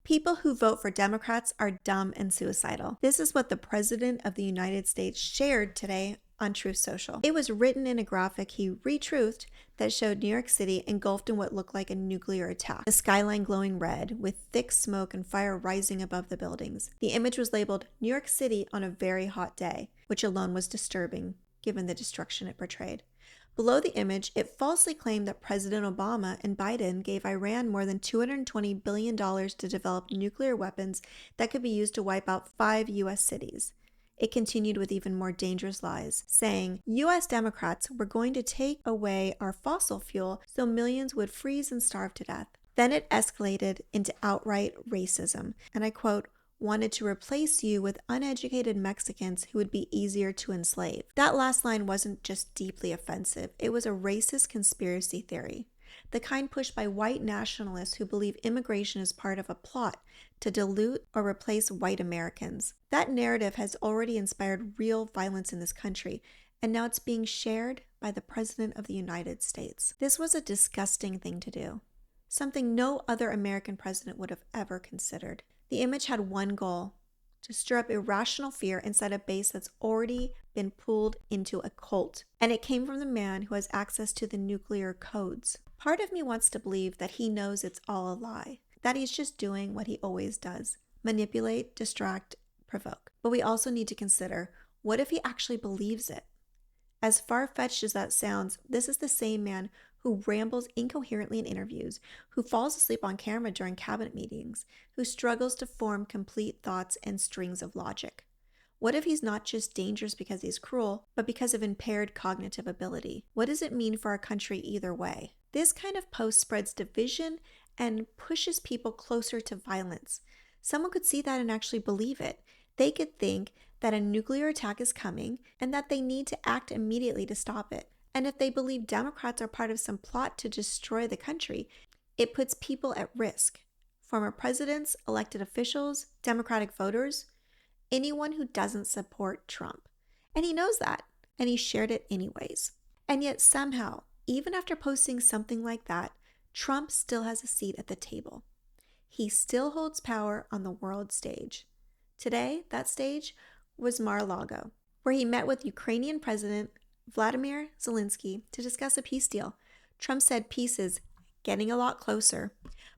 People who vote for Democrats are dumb and suicidal. This is what the President of the United States shared today on Truth Social. It was written in a graphic he retruthed that showed New York City engulfed in what looked like a nuclear attack, the skyline glowing red with thick smoke and fire rising above the buildings. The image was labeled New York City on a very hot day, which alone was disturbing given the destruction it portrayed. Below the image, it falsely claimed that President Obama and Biden gave Iran more than $220 billion to develop nuclear weapons that could be used to wipe out 5 U.S. cities. It continued with even more dangerous lies, saying U.S. Democrats were going to take away our fossil fuel so millions would freeze and starve to death. Then it escalated into outright racism, and I quote, wanted to replace you with uneducated Mexicans who would be easier to enslave. That last line wasn't just deeply offensive, it was a racist conspiracy theory, the kind pushed by white nationalists who believe immigration is part of a plot to dilute or replace white Americans. That narrative has already inspired real violence in this country, and now it's being shared by the President of the United States. This was a disgusting thing to do, something no other American president would have ever considered. The image had one goal: to stir up irrational fear inside a base that's already been pulled into a cult. And it came from the man who has access to the nuclear codes. Part of me wants to believe that he knows it's all a lie, that he's just doing what he always does: manipulate, distract, provoke. But we also need to consider, what if he actually believes it? As far-fetched as that sounds, this is the same man who rambles incoherently in interviews, who falls asleep on camera during cabinet meetings, who struggles to form complete thoughts and strings of logic. What if he's not just dangerous because he's cruel, but because of impaired cognitive ability? What does it mean for our country either way? This kind of post spreads division and pushes people closer to violence. Someone could see that and actually believe it. They could think that a nuclear attack is coming and that they need to act immediately to stop it. And if they believe Democrats are part of some plot to destroy the country, it puts people at risk. Former presidents, elected officials, Democratic voters, anyone who doesn't support Trump. And he knows that, and he shared it anyways. And yet somehow, even after posting something like that, Trump still has a seat at the table. He still holds power on the world stage. Today, that stage was Mar-a-Lago, where he met with Ukrainian President Vladimir Zelensky to discuss a peace deal. Trump said peace is getting a lot closer,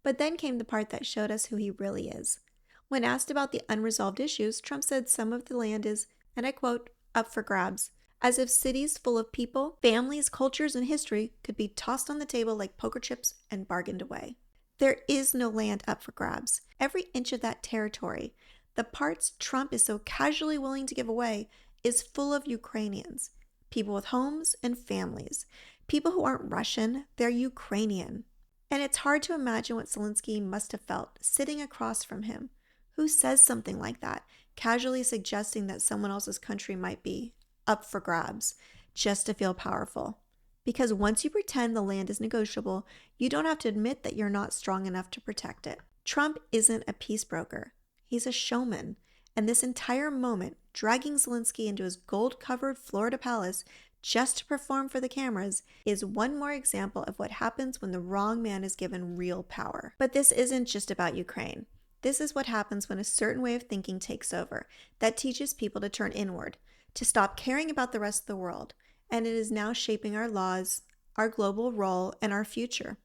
but then came the part that showed us who he really is. When asked about the unresolved issues, Trump said some of the land is, and I quote, up for grabs, as if cities full of people, families, cultures, and history could be tossed on the table like poker chips and bargained away. There is no land up for grabs. Every inch of that territory, the parts Trump is so casually willing to give away, is full of Ukrainians. People with homes and families. People who aren't Russian, they're Ukrainian. And it's hard to imagine what Zelensky must have felt sitting across from him. Who says something like that, casually suggesting that someone else's country might be up for grabs, just to feel powerful? Because once you pretend the land is negotiable, you don't have to admit that you're not strong enough to protect it. Trump isn't a peace broker. He's a showman. And this entire moment, dragging Zelensky into his gold-covered Florida palace just to perform for the cameras, is one more example of what happens when the wrong man is given real power. But this isn't just about Ukraine. This is what happens when a certain way of thinking takes over, that teaches people to turn inward, to stop caring about the rest of the world, and it is now shaping our laws, our global role, and our future.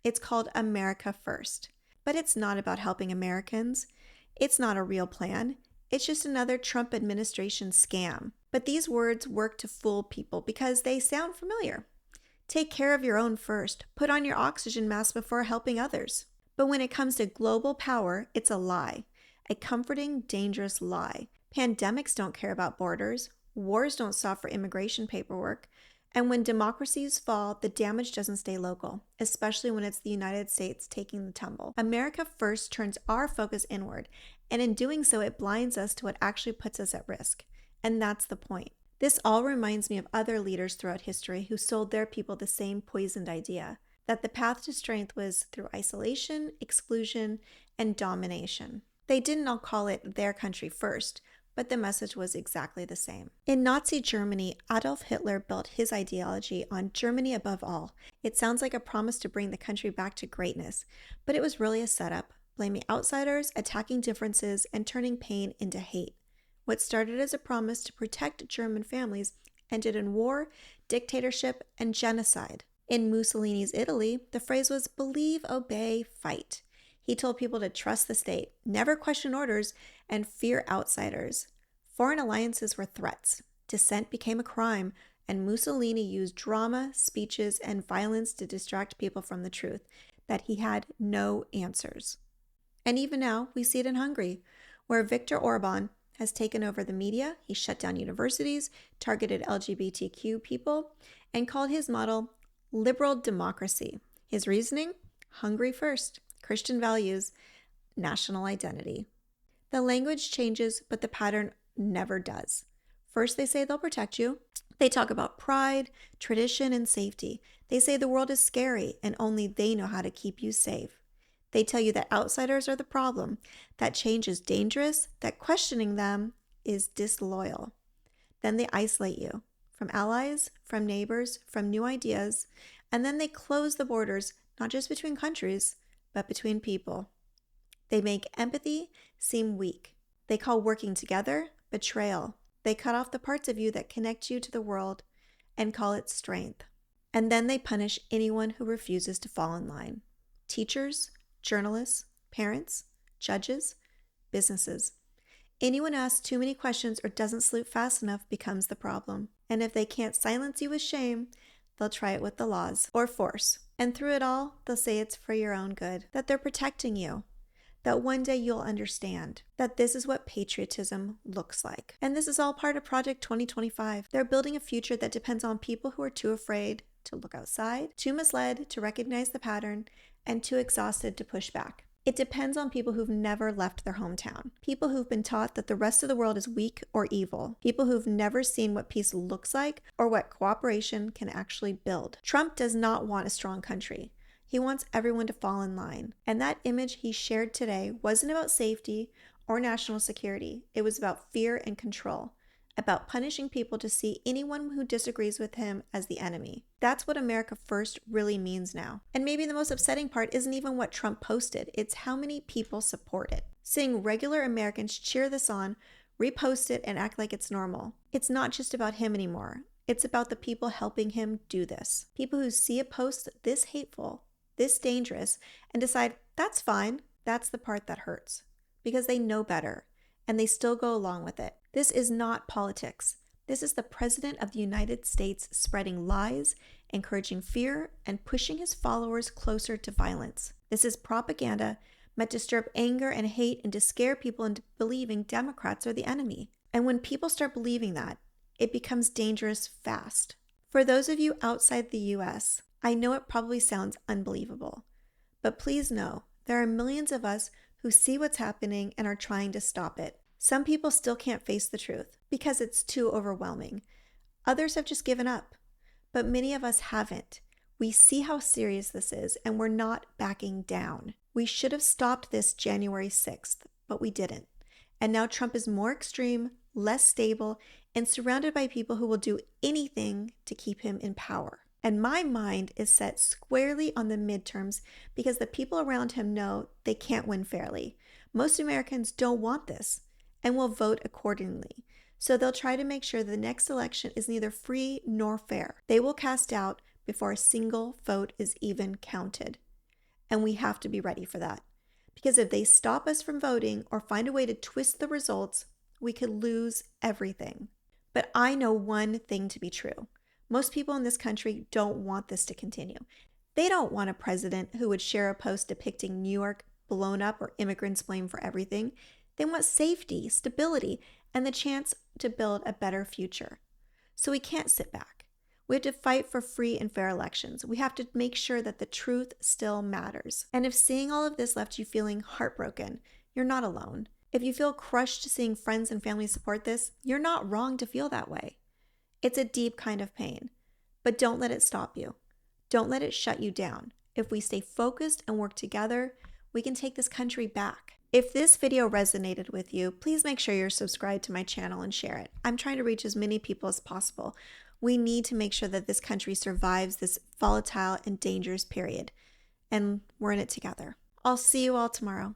It's called America First. But it's not about helping Americans. It's not a real plan. It's just another Trump administration scam. But these words work to fool people because they sound familiar. Take care of your own first. Put on your oxygen mask before helping others. But when it comes to global power, it's a lie. A comforting, dangerous lie. Pandemics don't care about borders. Wars don't stop for immigration paperwork. And when democracies fall, the damage doesn't stay local, especially when it's the United States taking the tumble. America First turns our focus inward, and in doing so, it blinds us to what actually puts us at risk. And that's the point. This all reminds me of other leaders throughout history who sold their people the same poisoned idea, that the path to strength was through isolation, exclusion, and domination. They didn't all call it their country first, but the message was exactly the same. In Nazi Germany, Adolf Hitler built his ideology on Germany above all. It sounds like a promise to bring the country back to greatness, but it was really a setup. blaming outsiders, attacking differences, and turning pain into hate. What started as a promise to protect German families ended in war, dictatorship, and genocide. In Mussolini's Italy, the phrase was believe, obey, fight. He told people to trust the state, never question orders, and fear outsiders. Foreign alliances were threats. Dissent became a crime, and Mussolini used drama, speeches, and violence to distract people from the truth that he had no answers. And even now, we see it in Hungary, where Viktor Orban has taken over the media. He shut down universities, targeted LGBTQ people, and called his model liberal democracy. His reasoning? Hungary first, Christian values, national identity. The language changes, but the pattern never does. First, they say they'll protect you. They talk about pride, tradition, and safety. They say the world is scary and only they know how to keep you safe. They tell you that outsiders are the problem, that change is dangerous, that questioning them is disloyal. Then they isolate you from allies, from neighbors, from new ideas, and then they close the borders, not just between countries, but between people. They make empathy seem weak. They call working together betrayal. They cut off the parts of you that connect you to the world and call it strength. And then they punish anyone who refuses to fall in line. Teachers, journalists, parents, judges, businesses. Anyone who asks too many questions or doesn't salute fast enough becomes the problem. And if they can't silence you with shame, they'll try it with the laws or force. And through it all, they'll say it's for your own good, that they're protecting you, that one day you'll understand that this is what patriotism looks like. And this is all part of Project 2025. They're building a future that depends on people who are too afraid to look outside, too misled to recognize the pattern, and too exhausted to push back. It depends on people who've never left their hometown, people who've been taught that the rest of the world is weak or evil, people who've never seen what peace looks like or what cooperation can actually build. Trump does not want a strong country. He wants everyone to fall in line. And that image he shared today wasn't about safety or national security. It was about fear and control, about punishing people to see anyone who disagrees with him as the enemy. That's what America First really means now. And maybe the most upsetting part isn't even what Trump posted, it's how many people support it. Seeing regular Americans cheer this on, repost it, and act like it's normal. It's not just about him anymore. It's about the people helping him do this. People who see a post this hateful, this dangerous, and decide, that's fine. That's the part that hurts. Because they know better, and they still go along with it. This is not politics. This is the President of the United States spreading lies, encouraging fear, and pushing his followers closer to violence. This is propaganda meant to stir up anger and hate and to scare people into believing Democrats are the enemy. And when people start believing that, it becomes dangerous fast. For those of you outside the US, I know it probably sounds unbelievable, but please know there are millions of us who see what's happening and are trying to stop it. Some people still can't face the truth because it's too overwhelming. Others have just given up, but many of us haven't. We see how serious this is and we're not backing down. We should have stopped this January 6th, but we didn't. And now Trump is more extreme, less stable, and surrounded by people who will do anything to keep him in power. And my mind is set squarely on the midterms because the people around him know they can't win fairly. Most Americans don't want this and will vote accordingly. So they'll try to make sure the next election is neither free nor fair. They will cast doubt before a single vote is even counted. And we have to be ready for that. Because if they stop us from voting or find a way to twist the results, we could lose everything. But I know one thing to be true. Most people in this country don't want this to continue. They don't want a president who would share a post depicting New York blown up or immigrants blamed for everything. They want safety, stability, and the chance to build a better future. So we can't sit back. We have to fight for free and fair elections. We have to make sure that the truth still matters. And if seeing all of this left you feeling heartbroken, you're not alone. If you feel crushed seeing friends and family support this, you're not wrong to feel that way. It's a deep kind of pain, but don't let it stop you. Don't let it shut you down. If we stay focused and work together, we can take this country back. If this video resonated with you, please make sure you're subscribed to my channel and share it. I'm trying to reach as many people as possible. We need to make sure that this country survives this volatile and dangerous period, and we're in it together. I'll see you all tomorrow.